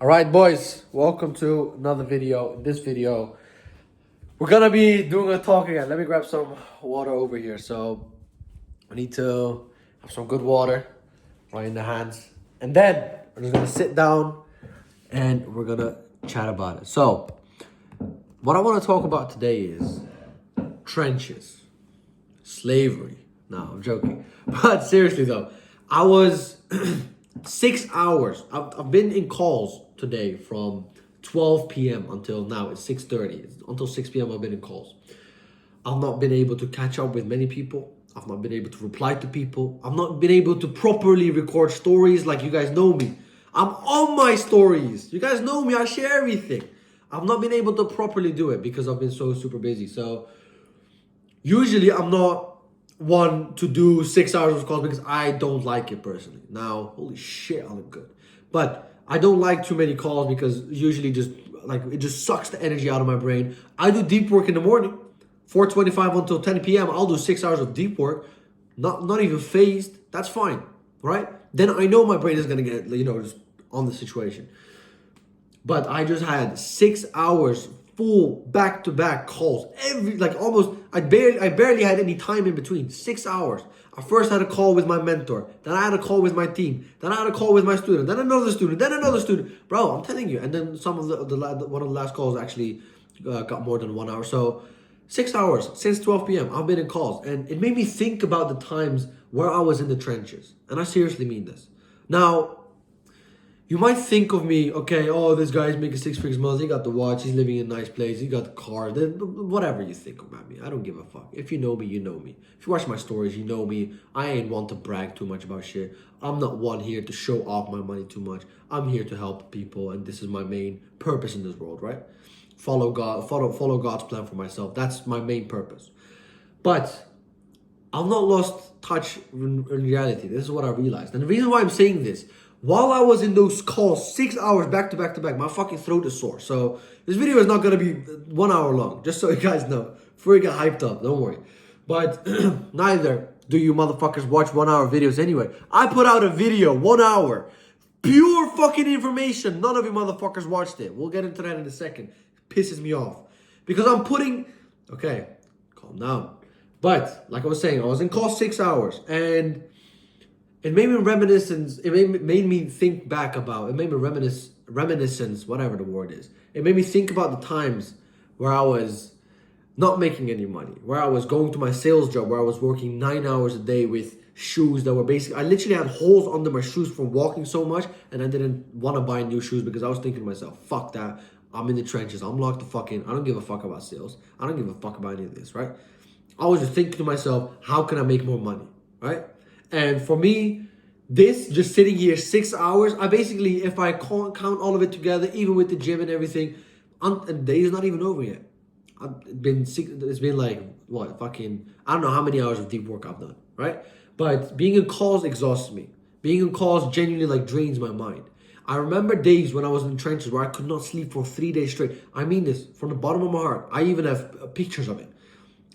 All right, boys, welcome to another video. In this video, we're gonna be doing a talk again. Let me grab some water over here. So I need to have some good water right in the hands. And then we're just gonna sit down and we're gonna chat about it. So what I wanna talk about today is trenches, slavery. No, I'm joking. But seriously though, I was 6 hours. I've been in calls today from 12 p.m. until now. It's 6:30. Until 6 p.m. I've been in calls. I've not been able to catch up with many people. I've not been able to reply to people. I've not been able to properly record stories like you guys know me. I'm on my stories. You guys know me. I share everything. I've not been able to properly do it because I've been so super busy. So usually I'm not one to do 6 hours of calls because I don't like it personally. Now, holy shit, I look good. But I don't like too many calls because usually just like it just sucks the energy out of my brain. I do deep work in the morning, 4:25 until 10 p.m. I'll do 6 hours of deep work, not even phased. That's fine, right? Then I know my brain is gonna get just on the situation. But I just had 6 hours full back-to-back calls. I barely had any time in between. 6 hours. I first had a call with my mentor. Then I had a call with my team. Then I had a call with my student. Then another student. Then another student. Bro, I'm telling you. And then some of one of the last calls actually got more than 1 hour. So 6 hours since 12 p.m. I've been in calls. And it made me think about the times where I was in the trenches. And I seriously mean this. Now, you might think of me, okay, oh, this guy's making 6 figures a month. He got the watch. He's living in a nice place. He got the car. Whatever you think about me. I don't give a fuck. If you know me, you know me. If you watch my stories, you know me. I ain't one to brag too much about shit. I'm not one here to show off my money too much. I'm here to help people, and this is my main purpose in this world, right? Follow God's plan for myself. That's my main purpose. But I've not lost touch in reality. This is what I realized. And the reason why I'm saying this, while I was in those calls, 6 hours back to back to back, my fucking throat is sore. So this video is not going to be 1 hour long, just so you guys know. Before you get hyped up, don't worry. But neither do you motherfuckers watch 1 hour videos anyway. I put out a video, 1 hour. Pure fucking information. None of you motherfuckers watched it. We'll get into that in a second. It pisses me off. Because I'm putting... Okay, calm down. But, like I was saying, I was in call 6 hours. And... it made me reminiscence. It made me think back about. It made me reminiscence, whatever the word is. It made me think about the times where I was not making any money, where I was going to my sales job, where I was working 9 hours a day with shoes that were basically. I literally had holes under my shoes from walking so much, and I didn't want to buy new shoes because I was thinking to myself, "Fuck that! I'm in the trenches. I'm locked the fuck in. I don't give a fuck about sales. I don't give a fuck about any of this." Right? I was just thinking to myself, "How can I make more money?" Right? And for me, this just sitting here 6 hours, I basically, if I count all of it together, even with the gym and everything, the day is not even over yet. It's been like, what, fucking, I don't know how many hours of deep work I've done, right? But being in calls exhausts me. Being in calls genuinely like drains my mind. I remember days when I was in the trenches where I could not sleep for 3 days straight. I mean this from the bottom of my heart. I even have pictures of it.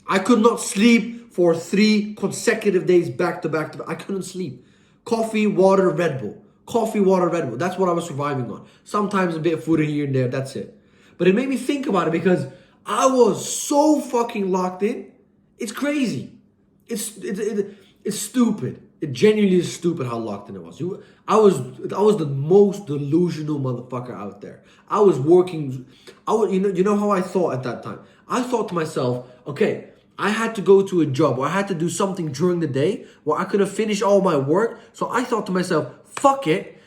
I could not sleep for 3 consecutive days back to back to back. I couldn't sleep. Coffee, water, Red Bull. Coffee, water, Red Bull. That's what I was surviving on. Sometimes a bit of food here and there. That's it. But it made me think about it because I was so fucking locked in. It's crazy. It's stupid. It genuinely is stupid how locked in it was. I was the most delusional motherfucker out there. I was working. You know how I thought at that time. I thought to myself, okay, I had to go to a job or I had to do something during the day where I could have finished all my work. So I thought to myself, fuck it.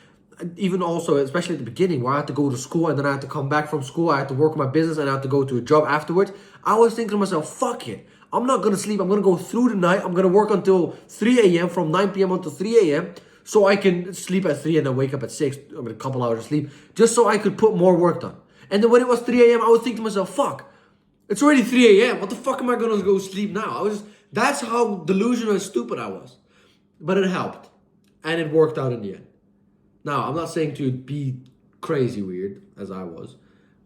Even also, especially at the beginning where I had to go to school and then I had to come back from school. I had to work my business and I had to go to a job afterwards. I was thinking to myself, fuck it. I'm not going to sleep. I'm going to go through the night. I'm going to work until 3 a.m. from 9 p.m. until 3 a.m. so I can sleep at 3 and then wake up at 6. I mean, a couple hours of sleep just so I could put more work done. And then when it was 3 a.m., I was thinking to myself, fuck. It's already 3 a.m. What the fuck am I going to go sleep now? That's how delusional and stupid I was. But it helped. And it worked out in the end. Now, I'm not saying to be crazy weird, as I was.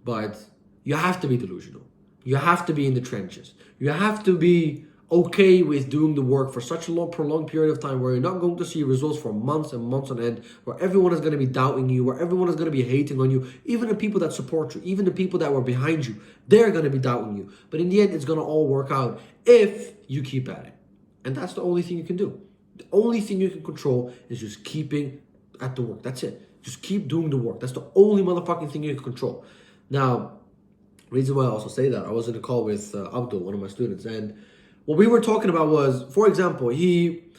But you have to be delusional. You have to be in the trenches. You have to be okay with doing the work for such a long, prolonged period of time where you're not going to see results for months and months on end, where everyone is going to be doubting you, where everyone is going to be hating on you, even the people that support you, even the people that were behind you, they're going to be doubting you. But in the end, it's going to all work out if you keep at it. And that's the only thing you can do. The only thing you can control is just keeping at the work. That's it. Just keep doing the work. That's the only motherfucking thing you can control. Now, reason why I also say that, I was in a call with Abdul, one of my students, and what we were talking about was, for example, we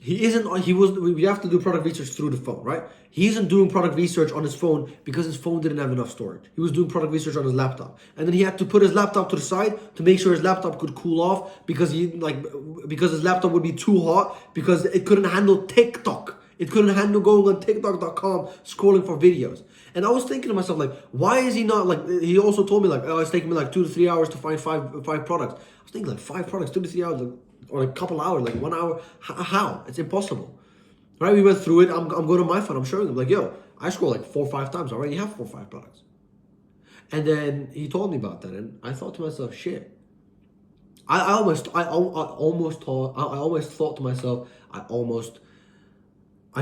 have to do product research through the phone, right? He isn't doing product research on his phone because his phone didn't have enough storage. He was doing product research on his laptop. And then he had to put his laptop to the side to make sure his laptop could cool off because his laptop would be too hot because it couldn't handle TikTok. It couldn't handle going on TikTok.com scrolling for videos. And I was thinking to myself, like, why is he not, like, he also told me, like, oh, it's taking me like 2 to 3 hours to find five products. I was thinking, like, 5 products, 2 to 3 hours, like, or a couple hours, like 1 hour. How? It's impossible. Right? We went through it. I'm going to my phone. I'm showing him, like, yo, I scroll like 4 or 5 times. I already have 4 or 5 products. And then he told me about that. And I thought to myself, shit. I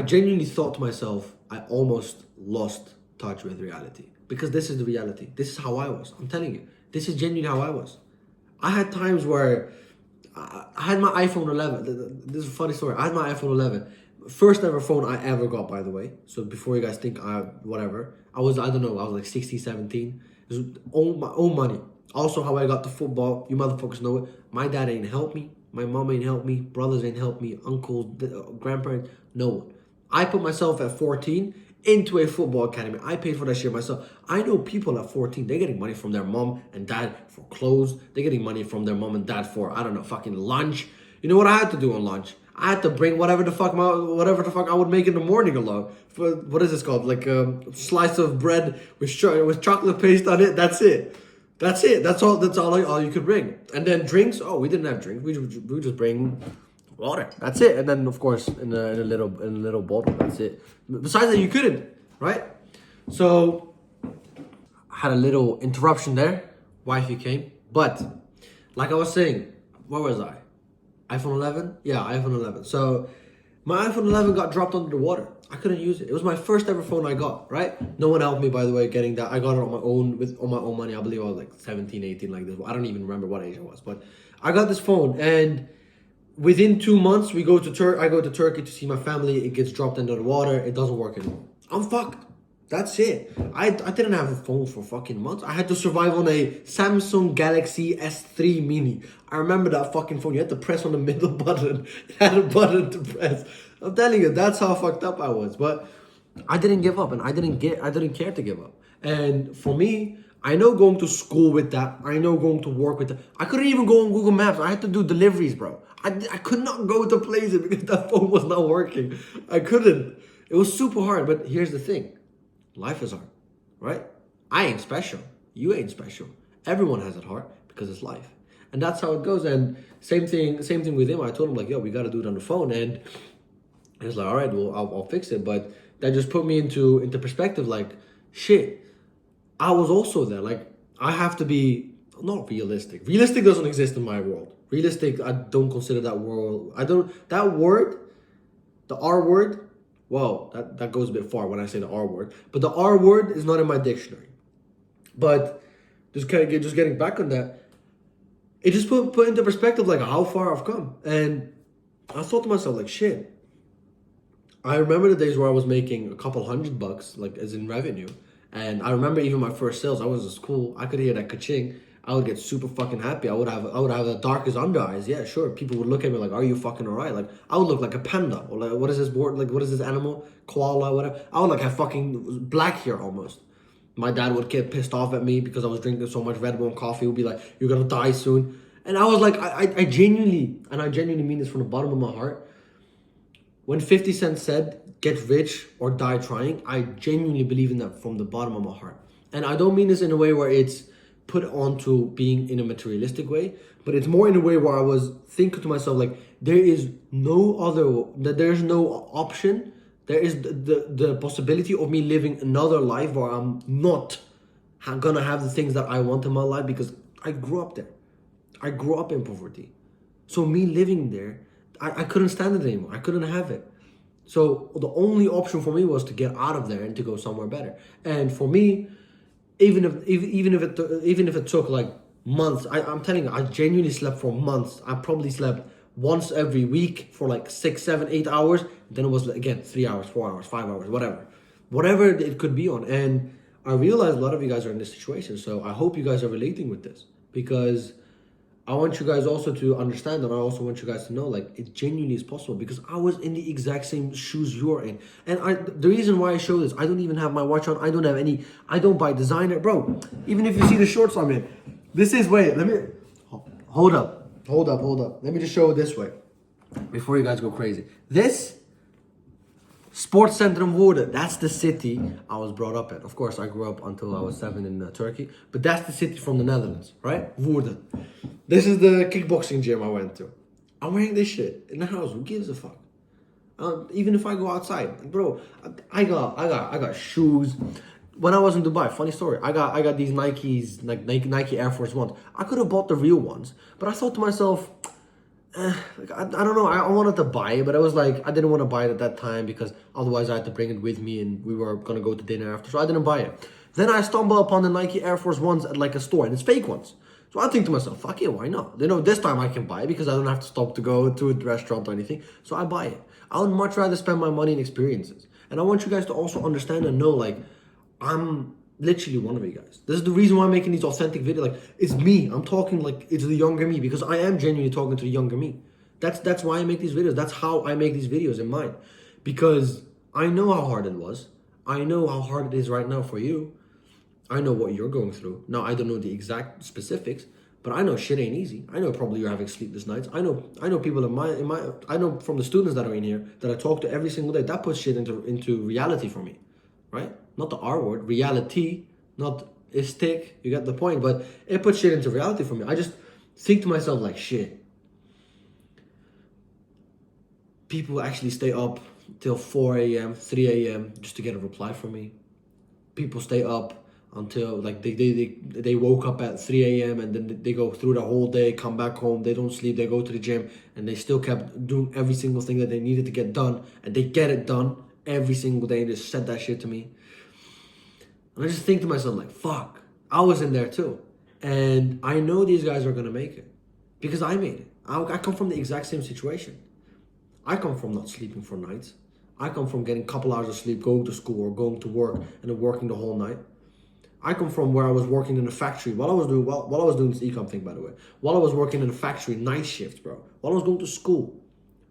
genuinely thought to myself, I almost lost touch with reality. Because this is the reality. This is how I was. I'm telling you. This is genuinely how I was. I had times where I had my iPhone 11. This is a funny story. I had my iPhone 11. First ever phone I ever got, by the way. So before you guys think whatever. I was like 16, 17. It was my own money. Also how I got to football. You motherfuckers know it. My dad ain't helped me. My mom ain't helped me. Brothers ain't helped me. Uncles, grandparents, no one. I put myself at 14 into a football academy. I paid for that shit myself. I know people at 14, they're getting money from their mom and dad for clothes. They're getting money from their mom and dad for, I don't know, fucking lunch. You know what I had to do on lunch? I had to bring whatever the fuck I would make in the morning along. For, what is this called? Like a slice of bread with chocolate paste on it. That's it. That's all you could bring. And then drinks. Oh, we didn't have drinks. We just bring water. That's it. And then of course in a little bottle. That's it. Besides that, you couldn't, right? So I had a little interruption there. Wifey came, but like I was saying, where was I? iPhone 11? Yeah, iPhone 11. So my iPhone 11 got dropped under the water. I couldn't use it. It was my first ever phone I got, right? No one helped me, by the way, getting that. I got it on my own money. I believe I was like 17, 18, like this. I don't even remember what age I was, but I got this phone, and within 2 months, I go to Turkey to see my family. It gets dropped into the water. It doesn't work anymore. I'm fucked. That's it. I didn't have a phone for fucking months. I had to survive on a Samsung Galaxy S3 Mini. I remember that fucking phone. You had to press on the middle button. It had a button to press. I'm telling you, that's how fucked up I was. But I didn't give up, and I didn't care to give up. And for me, I know going to school with that. I know going to work with that. I couldn't even go on Google Maps. I had to do deliveries, bro. I could not go to places because that phone was not working. I couldn't. It was super hard. But here's the thing. Life is hard, right? I ain't special. You ain't special. Everyone has it hard because it's life. And that's how it goes. And same thing with him. I told him, like, yo, we got to do it on the phone. And he's like, all right, well, I'll fix it. But that just put me into perspective, like, shit, I was also there. Like, I have to be not realistic. Realistic doesn't exist in my world. Realistic, I don't consider that world. That word, the R word, well, that goes a bit far when I say the R word. But the R word is not in my dictionary. But just getting back on that, it just put into perspective, like, how far I've come. And I thought to myself, like, shit. I remember the days where I was making a couple $100, like, as in revenue. And I remember even my first sales, I was at school. I could hear that ka-ching. I would get super fucking happy. I would have the darkest under eyes. Yeah, sure. People would look at me like, are you fucking alright? Like, I would look like a panda. Or like, what is this word? Like, what is this animal? Koala, whatever. I would like have fucking black hair almost. My dad would get pissed off at me because I was drinking so much Red Bull and coffee. He would be like, you're gonna die soon. And I was like, I genuinely mean this from the bottom of my heart. When 50 Cent said, get rich or die trying, I genuinely believe in that from the bottom of my heart. And I don't mean this in a way where it's put onto being in a materialistic way, but it's more in a way where I was thinking to myself, like, there's no option. There is the possibility of me living another life where I'm not gonna have the things that I want in my life because I grew up there. I grew up in poverty. So me living there, I couldn't stand it anymore. I couldn't have it. So the only option for me was to get out of there and to go somewhere better. And for me, even if it took like months, I'm telling you, I genuinely slept for months. I probably slept once every week for like 6, 7, 8 hours. Then it was again 3 hours, 4 hours, 5 hours, whatever it could be on. And I realize a lot of you guys are in this situation. So I hope you guys are relating with this, because I want you guys also to understand, and I also want you guys to know, like, it genuinely is possible, because I was in the exact same shoes you're in. And the reason why I show this, I don't even have my watch on. I don't buy designer. Bro, even if you see the shorts I'm in, this is, wait, hold up. Let me just show it this way before you guys go crazy. This Sportcentrum Woerden, that's the city I was brought up in. Of course, I grew up until I was 7 in Turkey, but that's the city from the Netherlands, right? Woerden. This is the kickboxing gym I went to. I'm wearing this shit in the house. Who gives a fuck? Even if I go outside, bro, I got shoes. When I was in Dubai, funny story, I got these Nikes, like Nike Air Force Ones. I could have bought the real ones, but I thought to myself, like, I don't know, I wanted to buy it, but I was like, I didn't want to buy it at that time because otherwise I had to bring it with me and we were going to go to dinner after, so I didn't buy it. Then I stumble upon the Nike Air Force Ones at like a store, and it's fake ones. So I think to myself, fuck it, why not? You know, this time I can buy it because I don't have to stop to go to a restaurant or anything, so I buy it. I would much rather spend my money in experiences. And I want you guys to also understand and know, like, I'm literally one of you guys. This is the reason why I'm making these authentic videos. Like, it's me. I'm talking like it's the younger me, because I am genuinely talking to the younger me. That's why I make these videos. That's how I make these videos in mine. Because I know how hard it was. I know how hard it is right now for you. I know what you're going through. Now, I don't know the exact specifics, but I know shit ain't easy. I know probably you're having sleepless nights. I know people I know from the students that are in here that I talk to every single day. That puts shit into reality for me, right? Not the R word, reality, not istic. You get the point, but it puts shit into reality for me. I just think to myself, like, shit. People actually stay up till 4 a.m., 3 a.m. just to get a reply from me. People stay up until, like, they woke up at 3 a.m. and then they go through the whole day, come back home, they don't sleep, they go to the gym, and they still kept doing every single thing that they needed to get done, and they get it done every single day, and they said that shit to me. And I just think to myself, like, fuck, I was in there too. And I know these guys are gonna make it, because I made it. I come from the exact same situation. I come from not sleeping for nights. I come from getting a couple hours of sleep, going to school or going to work, and then working the whole night. I come from where I was working in a factory while I was doing this ecom thing, by the way. While I was working in a factory, night shifts, bro. While I was going to school,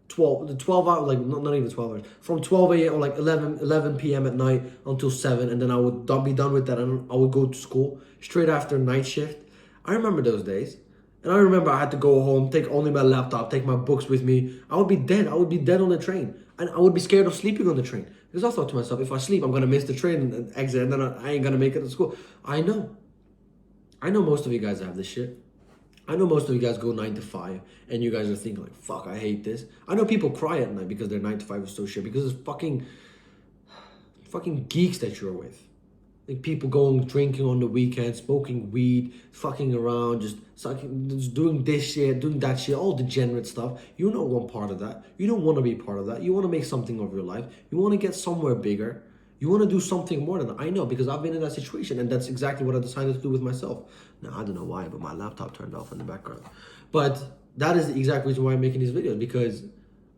12 hours, like not even 12 hours, from 12 a.m. or like 11 p.m. at night until 7, and then I would be done with that, and I would go to school straight after night shift. I remember those days. And I remember I had to go home, take only my laptop, take my books with me. I would be dead. I would be dead on the train. And I would be scared of sleeping on the train. Because I thought to myself, if I sleep, I'm going to miss the train and exit, and then I ain't going to make it to school. I know most of you guys have this shit. I know most of you guys go 9 to 5, and you guys are thinking like, fuck, I hate this. I know people cry at night because their 9 to 5 is so shit, because it's fucking geeks that you're with. Like, people going drinking on the weekend, smoking weed, fucking around, just doing this shit, doing that shit, all degenerate stuff. You don't want part of that. You don't want to be part of that. You want to make something of your life. You want to get somewhere bigger. You want to do something more than that. I know, because I've been in that situation, and that's exactly what I decided to do with myself. Now, I don't know why, but my laptop turned off in the background. But that is the exact reason why I'm making these videos, because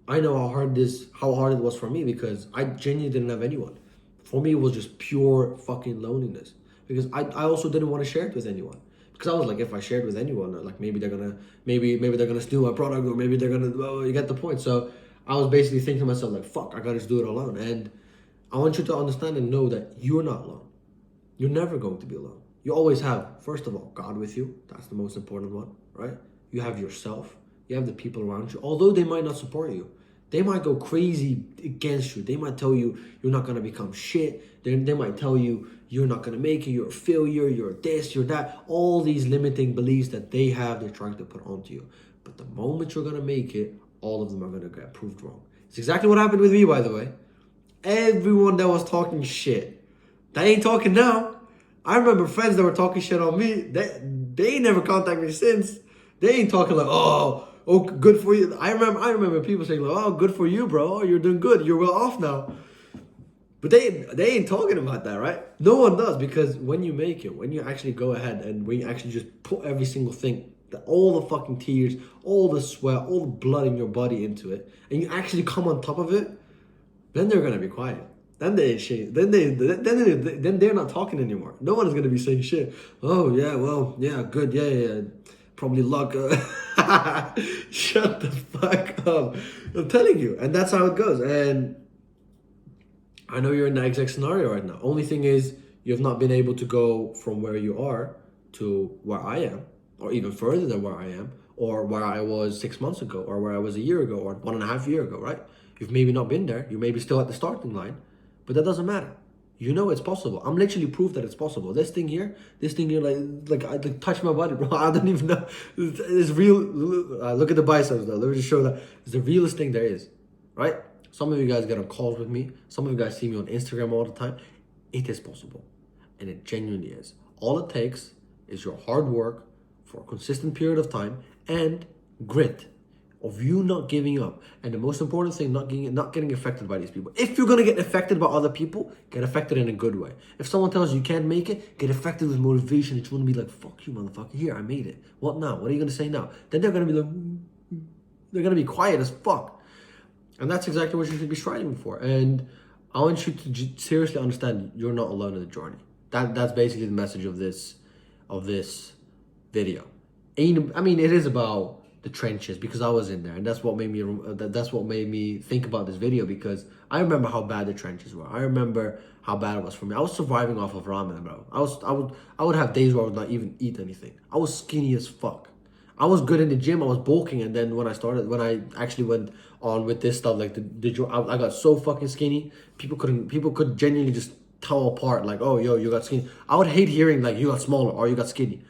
I know how hard it was for me, because I genuinely didn't have anyone. For me, it was just pure fucking loneliness, because I also didn't want to share it with anyone, because I was like, if I shared with anyone, like, maybe they're gonna steal my product, or maybe they're gonna, well, you get the point. So I was basically thinking to myself, like, fuck, I gotta just do it alone. And I want you to understand and know that you're not alone. You're never going to be alone. You always have, first of all, God with you. That's the most important one, right? You have yourself. You have the people around you. Although they might not support you, they might go crazy against you. They might tell you you're not going to become shit. They might tell you you're not going to make it. You're a failure. You're this, you're that. All these limiting beliefs that they have, they're trying to put onto you. But the moment you're going to make it, all of them are going to get proved wrong. It's exactly what happened with me, by the way. Everyone that was talking shit, they ain't talking now. I remember friends that were talking shit on me. They never contacted me since. They ain't talking like, oh, oh, good for you. I remember people saying, like, oh, good for you, bro. Oh, you're doing good. You're well off now. But they ain't talking about that, right? No one does, because when you make it, when you actually go ahead and when you actually just put every single thing, all the fucking tears, all the sweat, all the blood in your body into it, and you actually come on top of it, then they're gonna be quiet. Then they shit. Then they're not talking anymore. No one is gonna be saying shit. Oh yeah, well yeah, good, yeah. Probably luck. Shut the fuck up. I'm telling you, and that's how it goes. And I know you're in the exact scenario right now. Only thing is, you've not been able to go from where you are to where I am, or even further than where I am, or where I was 6 months ago, or where I was a year ago, or 1.5 years ago, right? You've maybe not been there. You may be still at the starting line, but that doesn't matter. You know it's possible. I'm literally proof that it's possible. This thing here, like I touch my body, bro. I don't even know. It's real. Look at the biceps, though. Let me just show that it's the realest thing there is, right? Some of you guys get on calls with me. Some of you guys see me on Instagram all the time. It is possible, and it genuinely is. All it takes is your hard work for a consistent period of time and grit of you not giving up. And the most important thing, not getting affected by these people. If you're gonna get affected by other people, get affected in a good way. If someone tells you can't make it, get affected with motivation. That you want to be like, fuck you, motherfucker. Here, I made it. What now? What are you gonna say now? Then they're gonna be like, they're gonna be quiet as fuck. And that's exactly what you should be striving for. And I want you to seriously understand you're not alone in the journey. That's basically the message of this video. I mean, it is about the trenches, because I was in there, and that's what made me think about this video, because I remember how bad the trenches were. I remember how bad it was for me. I was surviving off of ramen, bro. I would have days where I would not even eat anything. I was skinny as fuck. I was good in the gym. I was bulking, and then when I actually went on with this stuff, like I got so fucking skinny. People could genuinely just tell apart, like, oh, yo, you got skinny. I would hate hearing like you got smaller or you got skinny,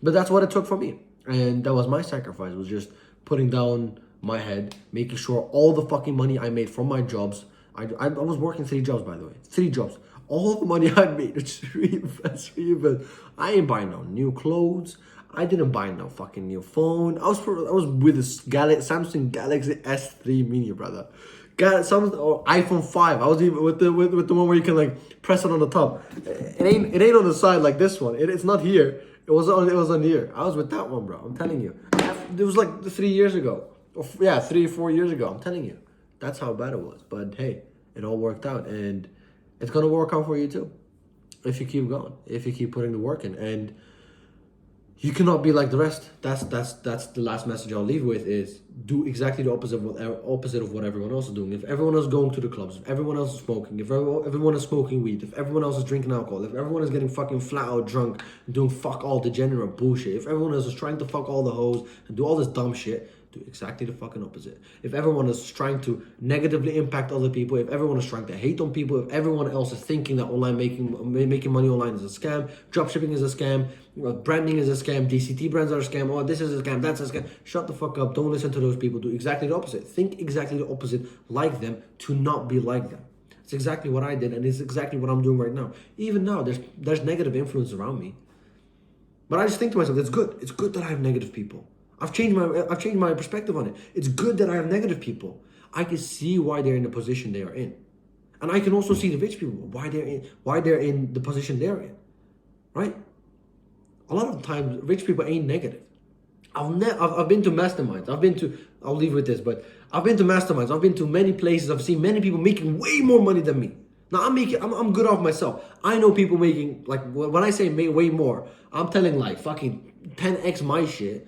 but that's what it took for me, and that was my sacrifice. Was just putting down my head, making sure all the fucking money I made from my jobs. I was working 3 jobs, by the way, 3 jobs. All the money I made, which is really bad. I ain't buying no new clothes. I didn't buy no fucking new phone. I was with a Samsung Galaxy S3 Mini, brother. Or iPhone 5. I was even with the one where you can like press it on the top. It ain't on the side like this one. It's not here. It was on here. I was with that one, bro. I'm telling you. It was like 3 years ago. 3 or 4 years ago. I'm telling you. That's how bad it was. But hey, it all worked out, and it's gonna work out for you too. If you keep going, if you keep putting the work in, and you cannot be like the rest. That's the last message I'll leave with, is do exactly the opposite of what everyone else is doing. If everyone else is going to the clubs, if everyone else is smoking, if everyone is smoking weed, if everyone else is drinking alcohol, if everyone is getting fucking flat out drunk and doing fuck all degenerate bullshit, if everyone else is trying to fuck all the hoes and do all this dumb shit, do exactly the fucking opposite. If everyone is trying to negatively impact other people, if everyone is trying to hate on people, if everyone else is thinking that making money online is a scam, dropshipping is a scam, branding is a scam, DCT brands are a scam, oh, this is a scam, that's a scam, shut the fuck up. Don't listen to those people. Do exactly the opposite. Think exactly the opposite like them, to not be like them. It's exactly what I did, and it's exactly what I'm doing right now. Even now, there's negative influence around me, but I just think to myself, it's good. It's good that I have negative people. I've changed my perspective on it. It's good that I have negative people. I can see why they're in the position they are in, and I can also see the rich people why they're in the position they're in, right? A lot of times, rich people ain't negative. I've been to masterminds. I'll leave with this, but I've been to masterminds. I've been to many places. I've seen many people making way more money than me. Now I'm good off myself. I know people making, like, when I say way more, I'm telling like fucking 10x my shit.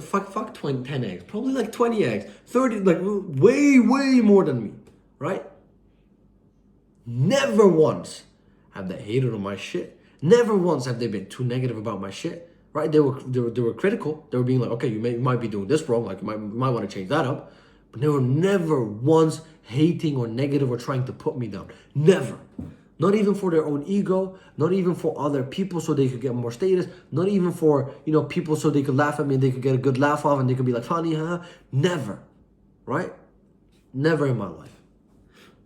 Fuck 10x, probably like 20x, 30, like way more than me, right? Never once have they hated on my shit. Never once have they been too negative about my shit, right? They were critical. They were being like, okay, you might be doing this wrong, like you might want to change that up. But they were never once hating or negative or trying to put me down. Never. Not even for their own ego, not even for other people so they could get more status, not even for, people so they could laugh at me and they could get a good laugh off and they could be like, funny, huh? Never, right? Never in my life.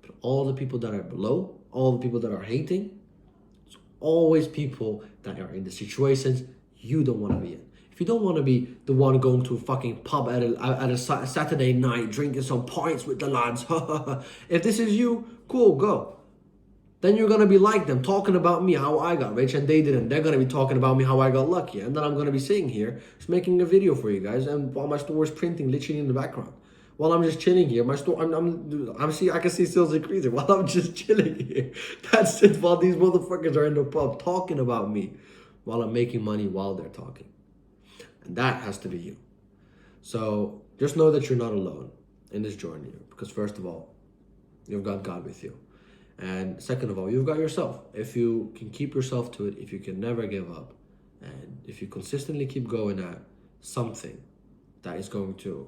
But all the people that are below, all the people that are hating, it's always people that are in the situations you don't want to be in. If you don't want to be the one going to a fucking pub at a Saturday night, drinking some pints with the lads, if this is you, cool, go. Then you're going to be like them, talking about me, how I got rich, and they didn't. They're going to be talking about me, how I got lucky. And then I'm going to be sitting here, just making a video for you guys, and while my store is printing literally in the background. While I'm just chilling here, my store, I can see sales increasing while I'm just chilling here. That's it, while these motherfuckers are in the pub talking about me, while I'm making money while they're talking. And that has to be you. So just know that you're not alone in this journey, because first of all, you've got God with you. And second of all, you've got yourself. If you can keep yourself to it, if you can never give up, and if you consistently keep going at something that is going to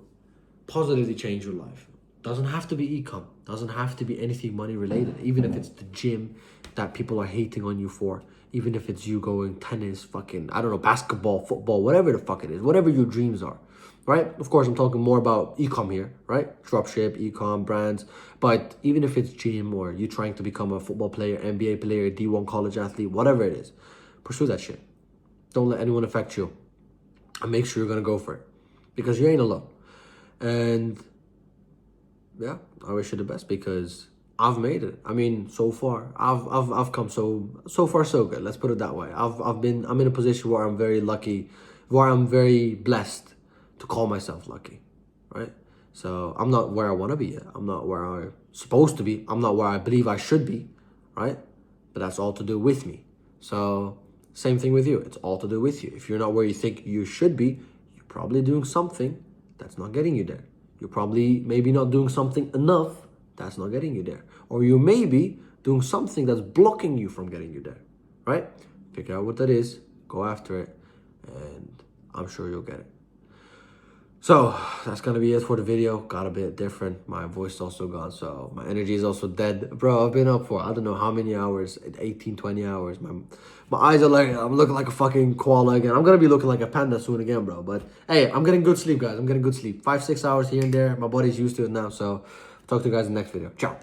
positively change your life. Doesn't have to be ecom, doesn't have to be anything money related, even if it's the gym that people are hating on you for, even if it's you going tennis, fucking, I don't know, basketball, football, whatever the fuck it is, whatever your dreams are, right? Of course, I'm talking more about ecom here, right? Dropship, ecom, brands, but even if it's gym or you trying to become a football player, NBA player, D1 college athlete, whatever it is, pursue that shit. Don't let anyone affect you, and make sure you're gonna go for it, because you ain't alone. And yeah, I wish you the best, because I've made it. I mean, so far, I've come so far so good. Let's put it that way. I'm in a position where I'm very lucky, where I'm very blessed to call myself lucky, right? So I'm not where I want to be yet. I'm not where I'm supposed to be. I'm not where I believe I should be, right? But that's all to do with me. So same thing with you. It's all to do with you. If you're not where you think you should be, you're probably doing something that's not getting you there. You're probably maybe not doing something enough that's not getting you there. Or you may be doing something that's blocking you from getting you there, right? Figure out what that is, go after it, and I'm sure you'll get it. So that's gonna be it for the video. Got a bit different. My voice is also gone, so my energy is also dead. Bro, I've been up for I don't know how many hours, 18, 20 hours. My eyes are like, I'm looking like a fucking koala again. I'm gonna be looking like a panda soon again, bro. But hey, I'm getting good sleep, guys. I'm getting good sleep. 5-6 hours here and there. My body's used to it now, so talk to you guys in the next video. Ciao.